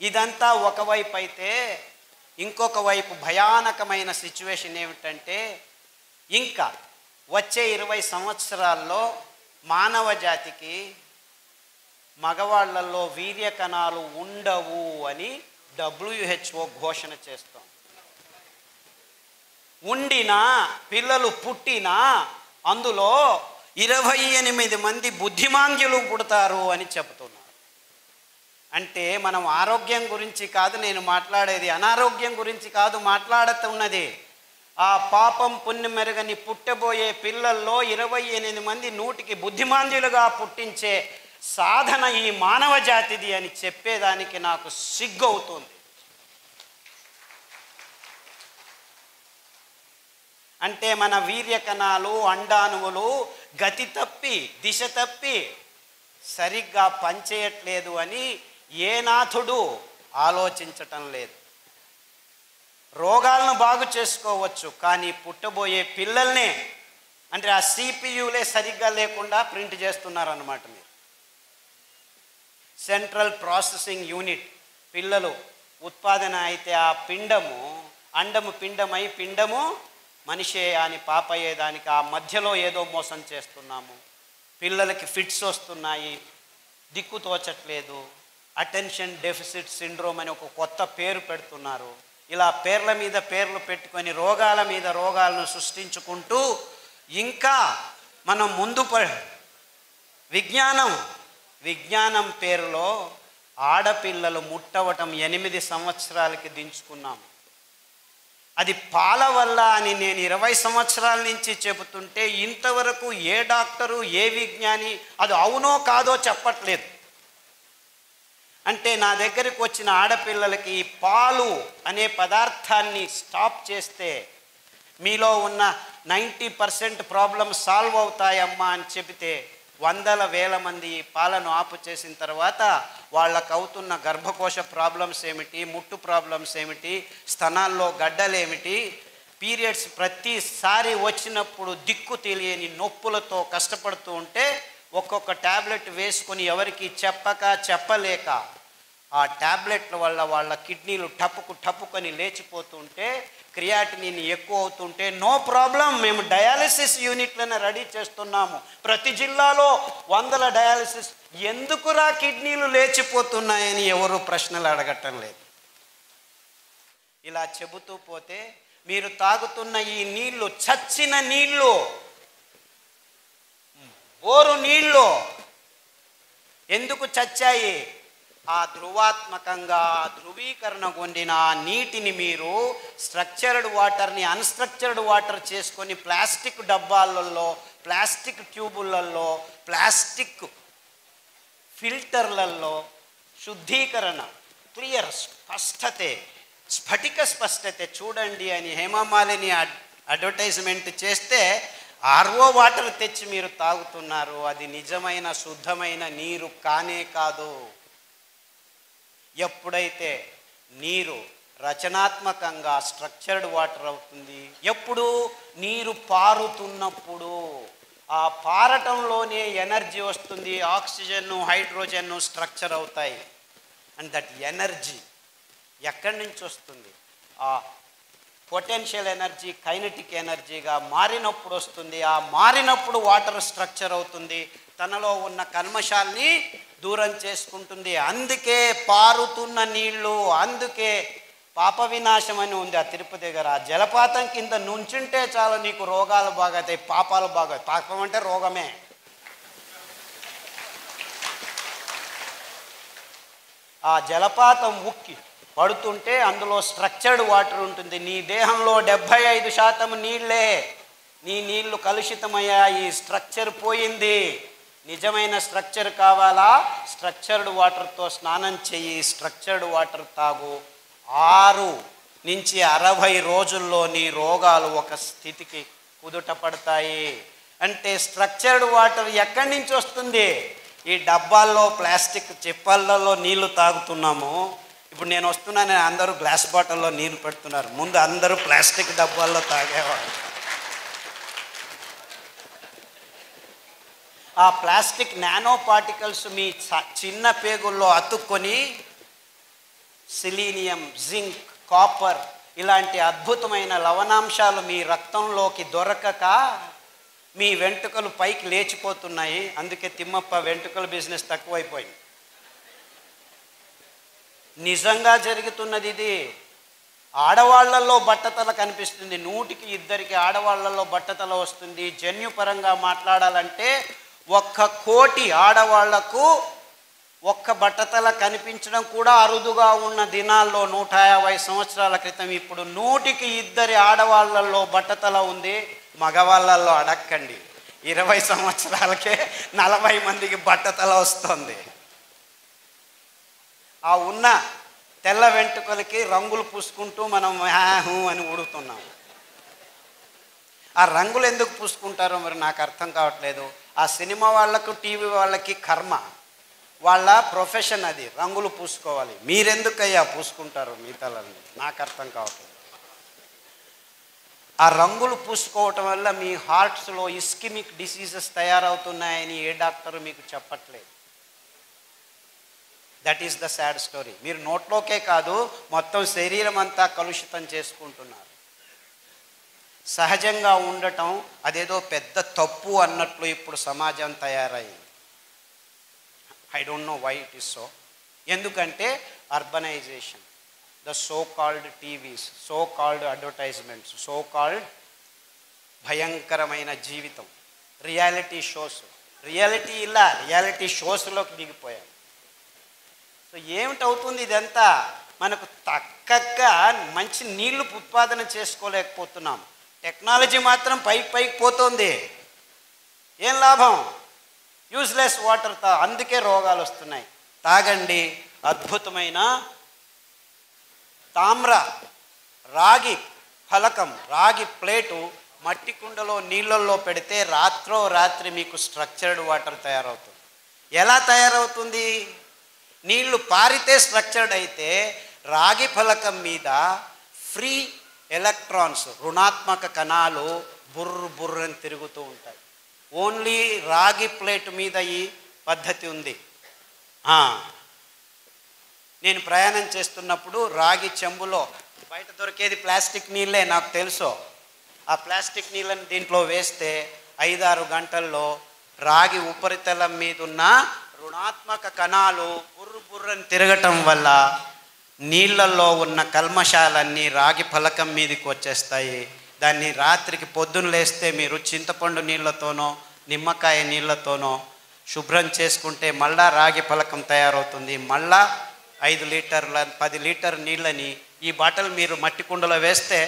ఇదంతా ఒకవైపు అయితే, ఇంకొక వైపు భయానకమైన సిచ్యువేషన్ ఏమిటంటే, ఇంకా వచ్చే 20 సంవత్సరాల్లో మానవ జాతికి మగవాళ్లలో వీర్య కణాలు ఉండవు అని WHO ఘోషణ చేస్తాం. ఉండినా, పిల్లలు పుట్టినా అందులో 28 మంది బుద్ధిమాంద్యులు పుడతారు అని చెబుతున్నారు. అంటే మనం ఆరోగ్యం గురించి కాదు నేను మాట్లాడేది, అనారోగ్యం గురించి కాదు మాట్లాడుతున్నది. ఆ పాపం పుణ్యం మెరుగని పుట్టబోయే పిల్లల్లో 28 మంది 100కి బుద్ధిమాంద్యులుగా పుట్టించే సాధన ఈ మానవ జాతిది అని చెప్పేదానికి నాకు సిగ్గు అవుతుంది. అంటే మన వీర్య కణాలు, అండాణువులు గతి తప్పి, దిశ తప్పి సరిగ్గా పనిచేయట్లేదు అని ఏ నాథుడు ఆలోచించటం లేదు. రోగాలను బాగు చేసుకోవచ్చు, కానీ పుట్టబోయే పిల్లల్నే అంటే ఆ సిపియులే సరిగ్గా లేకుండా ప్రింట్ చేస్తున్నారన్నమాట. మీరు సెంట్రల్ ప్రాసెసింగ్ యూనిట్, పిల్లలు ఉత్పాదన అయితే ఆ పిండము, అండము పిండమై పిండము మనిషే అని పాపయ్యేదానికి ఆ మధ్యలో ఏదో మోసం చేస్తున్నాము. పిల్లలకి ఫిట్స్ వస్తున్నాయి, దిక్కు తోచట్లేదు, అటెన్షన్ డెఫిసిట్ సిండ్రోమ్ అని ఒక కొత్త పేరు పెడుతున్నారు. ఇలా పేర్ల మీద పేర్లు పెట్టుకొని రోగాల మీద రోగాలను సృష్టించుకుంటూ ఇంకా మనం ముందు విజ్ఞానం పేరులో ఆడపిల్లలు ముట్టవటం 8 సంవత్సరాలకి దించుకున్నాం. అది పాల వల్ల అని నేను 20 సంవత్సరాల నుంచి చెబుతుంటే ఇంతవరకు ఏ డాక్టరు, ఏ విజ్ఞాని అది అవునో కాదో చెప్పట్లేదు. అంటే నా దగ్గరికి వచ్చిన ఆడపిల్లలకి పాలు అనే పదార్థాన్ని స్టాప్ చేస్తే మీలో ఉన్న 90% ప్రాబ్లమ్ సాల్వ్ అవుతాయమ్మా అని చెబితే 100,000 మంది ఈ పాలను ఆపు చేసిన తర్వాత వాళ్ళకు అవుతున్న గర్భకోశ ప్రాబ్లమ్స్ ఏమిటి, ముట్టు ప్రాబ్లమ్స్ ఏమిటి, స్తనాల్లో గడ్డలేమిటి, పీరియడ్స్ ప్రతిసారి వచ్చినప్పుడు దిక్కు తెలియని నొప్పులతో కష్టపడుతూ ఉంటే ఒక్కొక్క ట్యాబ్లెట్ వేసుకొని ఎవరికి చెప్పలేక ఆ ట్యాబ్లెట్ల వల్ల వాళ్ళ కిడ్నీలు టప్పుకొని లేచిపోతుంటే, క్రియాటినిన్ ఎక్కువ అవుతుంటే నో ప్రాబ్లం, మేము డయాలిసిస్ యూనిట్లను రెడీ చేస్తున్నాము. ప్రతి జిల్లాలో 100 డయాలిసిస్. ఎందుకురా కిడ్నీలు లేచిపోతున్నాయని ఎవరు ప్రశ్నలు అడగటం లేదు. ఇలా చెబుతూ పోతే మీరు తాగుతున్న ఈ నీళ్లు చచ్చిన నీళ్లు, బోరు నీళ్లు ఎందుకు చచ్చాయి? ఆ ధృవాత్మకంగా ధృవీకరణ పొందిన నీటిని మీరు స్ట్రక్చర్డ్ వాటర్ని అన్స్ట్రక్చర్డ్ వాటర్ చేసుకొని ప్లాస్టిక్ డబ్బాలలో, ప్లాస్టిక్ ట్యూబులలో, ప్లాస్టిక్ ఫిల్టర్లలో శుద్ధీకరణ, క్లియర్ స్ఫటిక స్పష్టత చూడండి అని హేమమాలిని అడ్వర్టైజ్మెంట్ చేస్తే ఆర్ఓ వాటర్ తెచ్చి మీరు తాగుతున్నారు. అది నిజమైన శుద్ధమైన నీరు కానే కాదు. ఎప్పుడైతే నీరు రచనాత్మకంగా స్ట్రక్చర్డ్ వాటర్ అవుతుంది, ఎప్పుడు నీరు పారుతున్నప్పుడు, ఆ పారటంలోనే ఎనర్జీ వస్తుంది, ఆక్సిజన్, హైడ్రోజన్ స్ట్రక్చర్ అవుతాయి. అండ్ దట్ ఎనర్జీ ఎక్కడి నుంచి వస్తుంది? ఆ పొటెన్షియల్ ఎనర్జీ కైనెటిక్ ఎనర్జీగా మారినప్పుడు వస్తుంది. ఆ మారినప్పుడు వాటర్ స్ట్రక్చర్ అవుతుంది, తనలో ఉన్న కల్మషాల్ని దూరం చేసుకుంటుంది. అందుకే పారుతున్న నీళ్లు, అందుకే పాప వినాశం అని ఉంది ఆ తిరుపతి దగ్గర. ఆ జలపాతం కింద నుంచుంటే చాలు నీకు రోగాలు బాగవుతాయి, పాపాలు బాగవుతాయి. పాపం అంటే రోగమే. ఆ జలపాతం ఉక్కి పడుతుంటే అందులో స్ట్రక్చర్డ్ వాటర్ ఉంటుంది. నీ దేహంలో 75% నీళ్ళే. నీ నీళ్లు కలుషితమయ్యాయి, స్ట్రక్చర్ పోయింది. నిజమైన స్ట్రక్చర్ కావాలా? స్ట్రక్చర్డ్ వాటర్తో స్నానం చెయ్యి, స్ట్రక్చర్డ్ వాటర్ తాగు. 6 నుంచి 60 రోజుల్లో నీ రోగాలు ఒక స్థితికి కుదుట పడతాయి. అంటే స్ట్రక్చర్డ్ వాటర్ ఎక్కడి నుంచి వస్తుంది? ఈ డబ్బాల్లో, ప్లాస్టిక్ చిప్పల్లో నీళ్లు తాగుతున్నాము. ఇప్పుడు నేను వస్తున్నాను, అందరూ గ్లాస్ బాటిల్లో నీళ్ళు పెడుతున్నారు. ముందు అందరూ ప్లాస్టిక్ డబ్బాల్లో తాగేవాళ్ళు. ఆ ప్లాస్టిక్ నానో పార్టికల్స్ మీ చిన్న పేగుల్లో అతుక్కొని సెలీనియం, జింక్, కాపర్ ఇలాంటి అద్భుతమైన లవణాంశాలు మీ రక్తంలోకి దొరకక మీ వెంట్రుకలు పైకి లేచిపోతున్నాయి. అందుకే తిమ్మప్ప వెంట్రుకల బిజినెస్ తక్కువైపోయింది. నిజంగా జరుగుతున్నది ఇది. ఆడవాళ్లలో బట్టతల కనిపిస్తుంది. 100కి 2 ఆడవాళ్లలో బట్టతల వస్తుంది. జన్యుపరంగా మాట్లాడాలంటే 1 కోటి ఆడవాళ్లకు 1 బట్టతల కనిపించడం కూడా అరుదుగా ఉన్న దినాల్లో 150 సంవత్సరాల క్రితం. ఇప్పుడు 100కి 2 ఆడవాళ్లలో బట్టతల ఉంది. మగవాళ్ళల్లో అడక్కండి, 20 సంవత్సరాలకే 40 మందికి బట్టతల వస్తుంది. ఆ ఉన్న తెల్ల వెంట్రుకలకి రంగులు పూసుకుంటూ మనం హ్యాహూ అని ఊడుతున్నాం. ఆ రంగులు ఎందుకు పూసుకుంటారో మరి నాకు అర్థం కావట్లేదు. ఆ సినిమా వాళ్ళకు, టీవీ వాళ్ళకి కర్మ, వాళ్ళ ప్రొఫెషన్ అది, రంగులు పూసుకోవాలి. మీరెందుకయ్యా పూసుకుంటారు మీ తలని? నాకు అర్థం కావట్లేదు. ఆ రంగులు పూసుకోవటం వల్ల మీ హార్ట్స్లో ఇస్కిమిక్ డిసీజెస్ తయారవుతున్నాయని ఏ డాక్టరు మీకు చెప్పట్లేదు. That is the sad story. మీరు నోట్లోకే కాదు, మొత్తం శరీరం అంతా కలుషితం చేసుకుంటున్నారు. సహజంగా ఉండటం అదేదో పెద్ద తప్పు అన్నట్లు ఇప్పుడు సమాజం తయారైంది. I don't know why it is so. ఎందుకంటే urbanisation, the so called TVs, so called advertisements, so called భయంకరమైన జీవితం, రియాలిటీ షోస్. రియాలిటీ షోస్లోకి దిగిపోయాం. సో ఏమిటవుతుంది ఇదంతా? మనకు తక్కగా మంచి నీళ్లు ఉత్పాదన చేసుకోలేకపోతున్నాం. టెక్నాలజీ మాత్రం పైకి పోతుంది. ఏం లాభం? యూజ్లెస్ వాటర్తో. అందుకే రోగాలు వస్తున్నాయి. తాగండి అద్భుతమైన తామ్ర రాగి ఫలకం, రాగి ప్లేటు మట్టి కుండలో నీళ్ళల్లో పెడితే రాత్రి మీకు స్ట్రక్చర్డ్ వాటర్ తయారవుతుంది. ఎలా తయారవుతుంది? నీళ్లు పారితే స్ట్రక్చర్డ్ అయితే రాగి ఫలకం మీద ఫ్రీ ఎలక్ట్రాన్స్, రుణాత్మక కణాలు బుర్రని తిరుగుతూ ఉంటాయి. ఓన్లీ రాగి ప్లేట్ మీద ఈ పద్ధతి ఉంది. నేను ప్రయాణం చేస్తున్నప్పుడు రాగి చెంబులో, బయట దొరికేది ప్లాస్టిక్ నీళ్ళే నాకు తెలుసు, ఆ ప్లాస్టిక్ నీళ్ళని దీంట్లో వేస్తే 5-6 గంటల్లో రాగి ఉపరితలం మీద ఉన్న రుణాత్మక కణాలు బుర్రని తిరగటం వల్ల నీళ్ళల్లో ఉన్న కల్మషాలన్నీ రాగి ఫలకం మీదకి వచ్చేస్తాయి. దాన్ని రాత్రికి పొద్దున్న లేస్తే మీరు చింతపండు నీళ్ళతోనో నిమ్మకాయ నీళ్ళతోనో శుభ్రం చేసుకుంటే మళ్ళా రాగి ఫలకం తయారవుతుంది. మళ్ళా 5 లీటర్ల 10 లీటర్ నీళ్ళని ఈ బాటలు మీరు మట్టి కుండలో వేస్తే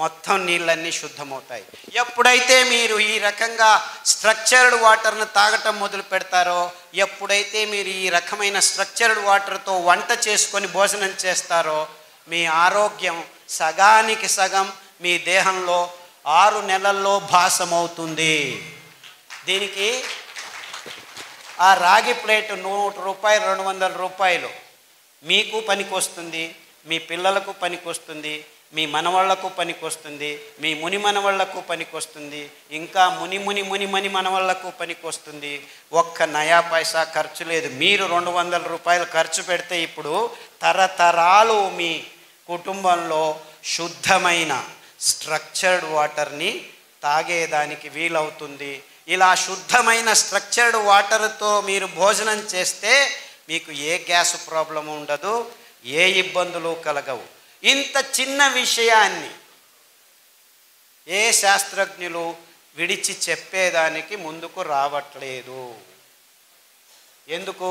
మొత్తం నీళ్ళన్నీ శుద్ధమవుతాయి. ఎప్పుడైతే మీరు ఈ రకంగా స్ట్రక్చర్డ్ వాటర్ను తాగటం మొదలు పెడతారో, ఎప్పుడైతే మీరు ఈ రకమైన స్ట్రక్చర్డ్ వాటర్తో వంట చేసుకొని భోజనం చేస్తారో, మీ ఆరోగ్యం సగానికి సగం మీ దేహంలో 6 నెలల్లో భాసమవుతుంది. దీనికి ఆ రాగి ప్లేట్ 100 రూపాయలు 200 రూపాయలు మీకు పనికొస్తుంది, మీ పిల్లలకు పనికొస్తుంది, మీ మనవాళ్లకు పనికొస్తుంది, మీ ముని మనవాళ్లకు పనికొస్తుంది, ఇంకా ముని మనవాళ్లకు పనికొస్తుంది. 1 నయా పైసా ఖర్చు లేదు. మీరు 200 రూపాయలు ఖర్చు పెడితే ఇప్పుడు తరతరాలు మీ కుటుంబంలో శుద్ధమైన స్ట్రక్చర్డ్ వాటర్ని తాగేదానికి వీలవుతుంది. ఇలా శుద్ధమైన స్ట్రక్చర్డ్ వాటర్తో మీరు భోజనం చేస్తే మీకు ఏ గ్యాస్ ప్రాబ్లం ఉండదు, ఏ ఇబ్బందులు కలగవు. ఇంత చిన్న విషయాన్ని ఏ శాస్త్రజ్ఞులు విడిచి చెప్పేదానికి ముందుకు రావట్లేదు. ఎందుకు?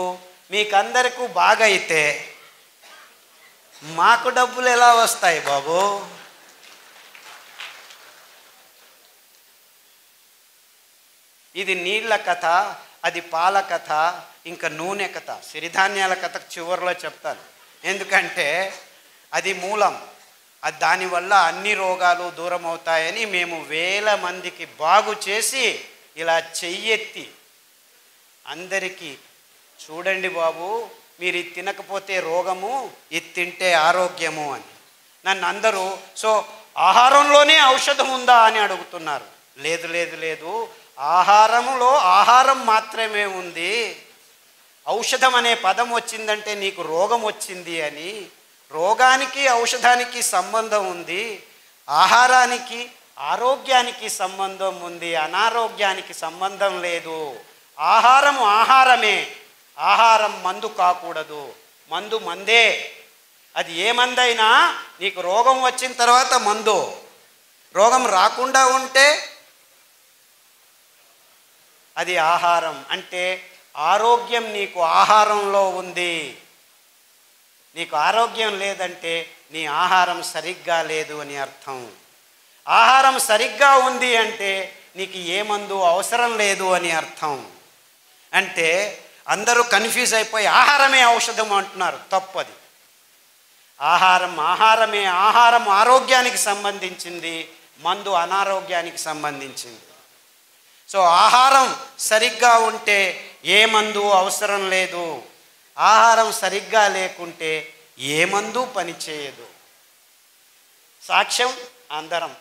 మీకందరికీ బాగా అయితే మాకు డబ్బులు ఎలా వస్తాయి బాబు? ఇది నీళ్ల కథ, అది పాల కథ, ఇంకా నూనె కథ, సిరిధాన్యాల కథ చివరిలో చెప్తాను. ఎందుకంటే అది మూలం. అది దానివల్ల అన్ని రోగాలు దూరం అవుతాయని మేము 1000 మందికి బాగు చేసి ఇలా చెయ్యెత్తి అందరికీ చూడండి బాబు, మీరు ఇది తినకపోతే రోగము, ఇది తింటే ఆరోగ్యము అని. నన్ను అందరూ సో ఆహారంలోనే ఔషధం ఉందా అని అడుగుతున్నారు. లేదు లేదు లేదు, ఆహారంలో ఆహారం మాత్రమే ఉంది. ఔషధం అనే పదం వచ్చిందంటే నీకు రోగం వచ్చింది అని. రోగానికి ఔషధానికి సంబంధం ఉంది, ఆహారానికి ఆరోగ్యానికి సంబంధం ఉంది, అనారోగ్యానికి సంబంధం లేదు. ఆహారం ఆహారమే, ఆహారం మందు కాకూడదు. మందు మందే. అది ఏ మందైనా నీకు రోగం వచ్చిన తర్వాత మందు, రోగం రాకుండా ఉంటే అది ఆహారం. అంటే ఆరోగ్యం నీకు ఆహారంలో ఉంది. నీకు ఆరోగ్యం లేదంటే నీ ఆహారం సరిగ్గా లేదు అని అర్థం. ఆహారం సరిగ్గా ఉంది అంటే నీకు ఏ మందు అవసరం లేదు అని అర్థం. అంటే అందరూ కన్ఫ్యూజ్ అయిపోయి ఆహారమే ఔషధం అంటున్నారు. తప్పది. ఆహారం ఆహారమే. ఆహారం ఆరోగ్యానికి సంబంధించింది, మందు అనారోగ్యానికి సంబంధించింది. సో ఆహారం సరిగ్గా ఉంటే ఏ మందు అవసరం లేదు. ఆహారం సరిగ్గా లేకుంటే ఏ మందు పనిచేయదు. సాక్ష్యం అందరం.